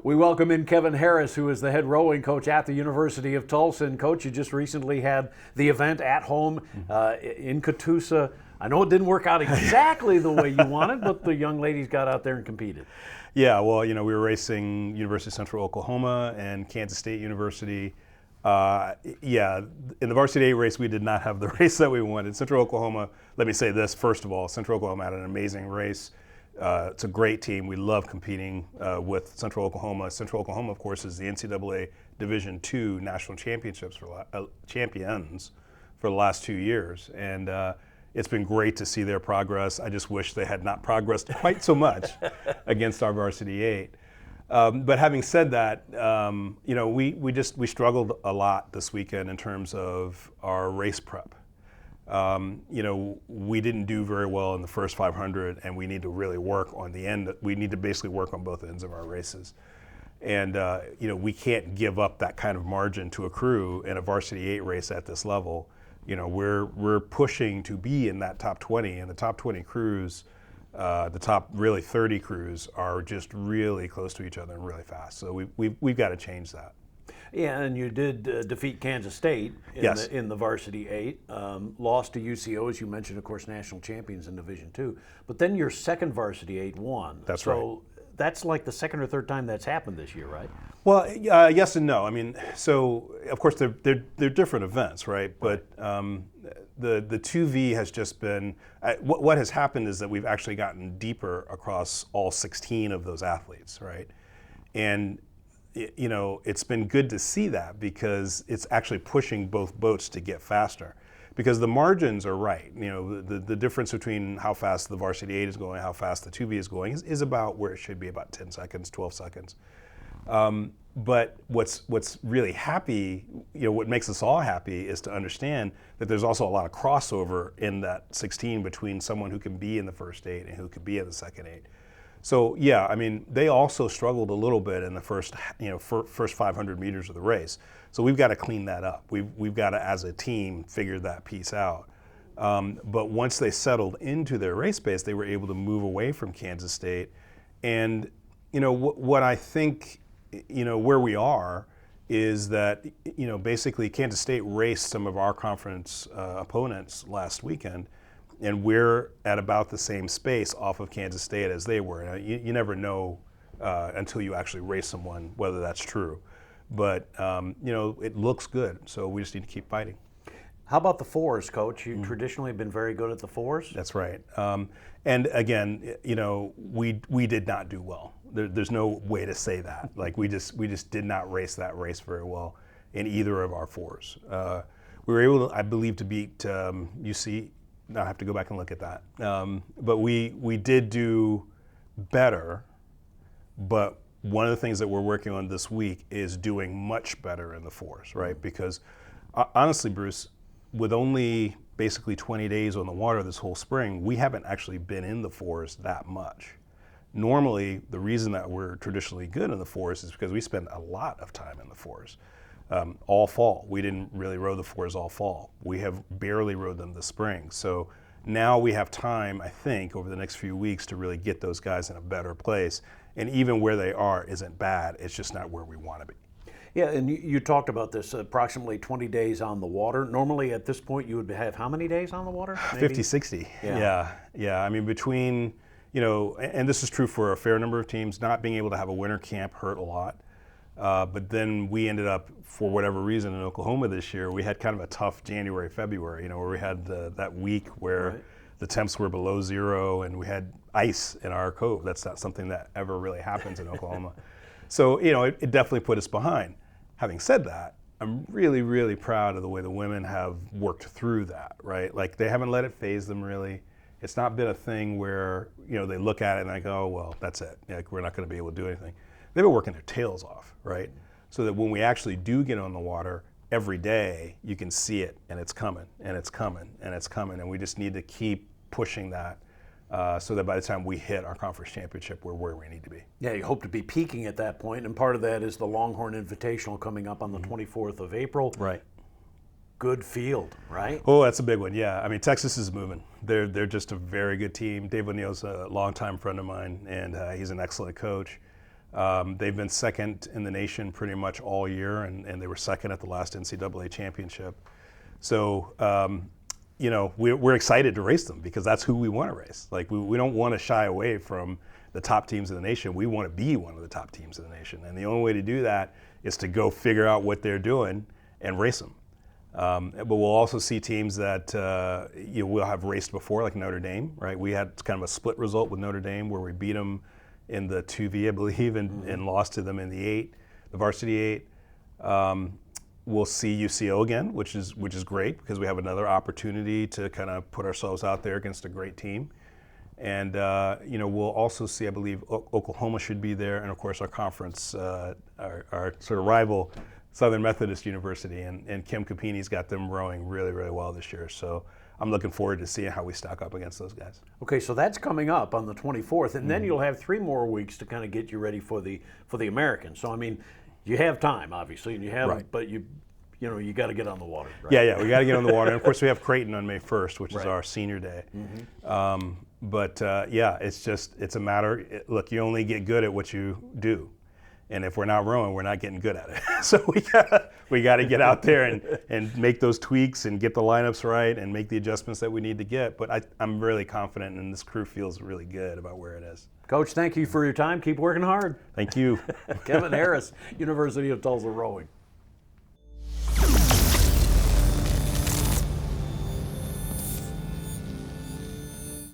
We welcome in Kevin Harris, who is the head rowing coach at the University of Tulsa. And Coach, you just recently had the event at home in Catoosa. I know it didn't work out exactly the way you wanted, but the young ladies got out there and competed. Yeah, well, we were racing University of Central Oklahoma and Kansas State University. Yeah, in the varsity 8 race, we did not have the race that we wanted. Central Oklahoma, let me say this, first of all, Central Oklahoma had an amazing race. It's a great team. We love competing with Central Oklahoma. Central Oklahoma, of course, is the NCAA Division II national champions for the last 2 years. And it's been great to see their progress. I just wish they had not progressed quite so much against our varsity 8. But having said that, we struggled a lot this weekend in terms of our race prep. We didn't do very well in the first 500, and we need to really work on the end. We need to basically work on both ends of our races. And, we can't give up that kind of margin to a crew in a varsity 8 race at this level. We're pushing to be in that top 20, and the top 20 crews, the top really 30 crews are just really close to each other and really fast. So we've got to change that. Yeah, and you did defeat Kansas State in the varsity 8, lost to UCO, as you mentioned, of course, national champions in Division II. But then your second varsity 8 won. That's right. So that's like the second or third time that's happened this year, right? Well, yes and no. I mean, so of course they're different events, right? But the 2V has just been what has happened is that we've actually gotten deeper across all 16 of those athletes, right? And it's been good to see that because it's actually pushing both boats to get faster. Because the margins are right. The difference between how fast the varsity 8 is going, how fast the 2V is going is about where it should be, about 10 seconds, 12 seconds. But what's really happy, what makes us all happy is to understand that there's also a lot of crossover in that 16 between someone who can be in the first 8 and who could be in the second 8. So yeah, I mean, they also struggled a little bit in the first 500 meters of the race. So we've got to clean that up. We've got to, as a team, figure that piece out. But once they settled into their race pace, they were able to move away from Kansas State. And what I think, where we are is that basically Kansas State raced some of our conference opponents last weekend. And we're at about the same space off of Kansas State as they were. Now, you never know until you actually race someone whether that's true. But, it looks good, so we just need to keep fighting. How about the fours, Coach? You've traditionally been very good at the fours. That's right. And again, we did not do well. There's no way to say that. Like we just did not race that race very well in either of our fours. We were able to, I believe, to beat UC. I have to go back and look at that. But we did do better, but one of the things that we're working on this week is doing much better in the fours, right? Because honestly, Bruce, with only basically 20 days on the water this whole spring, we haven't actually been in the fours that much. Normally, the reason that we're traditionally good in the fours is because we spend a lot of time in the fours. All fall. We didn't really row the fours all fall. We have barely rowed them this spring. So now we have time, I think, over the next few weeks to really get those guys in a better place. And even where they are isn't bad. It's just not where we want to be. Yeah, and you talked about this, approximately 20 days on the water. Normally at this point you would have how many days on the water? Maybe? 50, 60. Yeah. I mean, between, and this is true for a fair number of teams, not being able to have a winter camp hurt a lot. But then we ended up, for whatever reason, in Oklahoma this year, we had kind of a tough January, February, where we had that week where the temps were below 0 and we had ice in our cove. That's not something that ever really happens in Oklahoma. So, it definitely put us behind. Having said that, I'm really, really proud of the way the women have worked through that, right? Like, they haven't let it faze them, really. It's not been a thing where, they look at it and they go, oh, well, that's it. Like, we're not going to be able to do anything. They've been working their tails off, right? So that when we actually do get on the water every day, you can see it, and it's coming, and it's coming, and it's coming. And we just need to keep pushing that so that by the time we hit our conference championship, we're where we need to be. Yeah, you hope to be peaking at that point, and part of that is the Longhorn Invitational coming up on the 24th of April. Right. Good field, right? Oh, that's a big one, yeah. I mean, Texas is moving. They're just a very good team. Dave O'Neill's a longtime friend of mine, and he's an excellent coach. They've been second in the nation pretty much all year, and they were second at the last NCAA championship. So, we're excited to race them because that's who we want to race. Like, we don't want to shy away from the top teams in the nation. We want to be one of the top teams in the nation. And the only way to do that is to go figure out what they're doing and race them. But we'll also see teams that we'll have raced before, like Notre Dame, right? We had kind of a split result with Notre Dame where we beat them in the 2V, I believe, and lost to them in the varsity 8. We'll see UCO again, which is great because we have another opportunity to kind of put ourselves out there against a great team. And we'll also see, I believe, Oklahoma should be there, and of course our conference, our sort of rival, Southern Methodist University, and Kim Capini's got them rowing really, really well this year. So I'm looking forward to seeing how we stack up against those guys. Okay, so that's coming up on the 24th, and then you'll have 3 more weeks to kind of get you ready for the Americans. So I mean, you have time, obviously, and you have, right. But you got to get on the water. Right? Yeah, we got to get on the water. And of course, we have Creighton on May 1st, which is Right. our senior day. It's a matter. Look, you only get good at what you do, and if we're not rowing, we're not getting good at it. So we got to get out there and make those tweaks and get the lineups right and make the adjustments that we need to get. But I'm really confident, and this crew feels really good about where it is. Coach, thank you for your time. Keep working hard. Thank you. Kevin Harris, University of Tulsa Rowing.